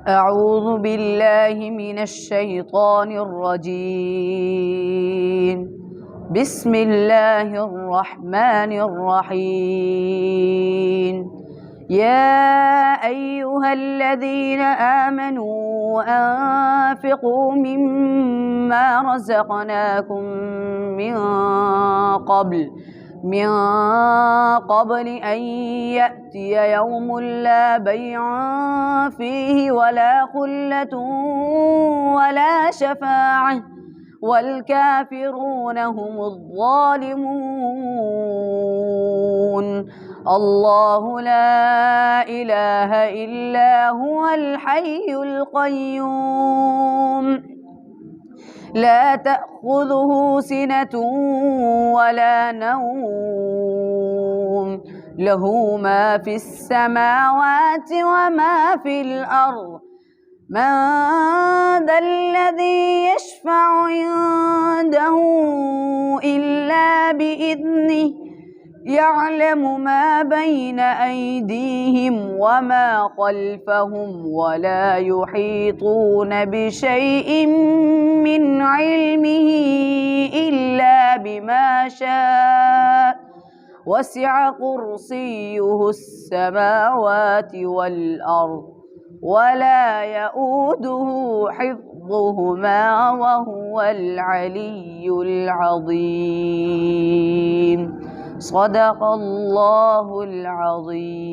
أعوذ بالله من الشيطان الرجيم. بسم الله الرحمن الرحيم. يا أيها الذين آمنوا أنفقوا مما رزقناكم من قبل أن يأتي يوم لا بيع فيه ولا خلة ولا شفاعة والكافرون هم الظالمون. الله لا إله إلا هو الحي القيوم لا تأخذه سنة ولا نوم، له ما في السماوات وما في الأرض. من ذا الذي يشفع عنده إلا بإذنه، يعلم ما بين أيديهم وما خلفهم ولا يحيطون بشيء من علمه إلا بما شاء، وسع كرسيه السماوات والأرض ولا يؤوده حفظهما وهو العلي العظيم. صدق الله العظيم.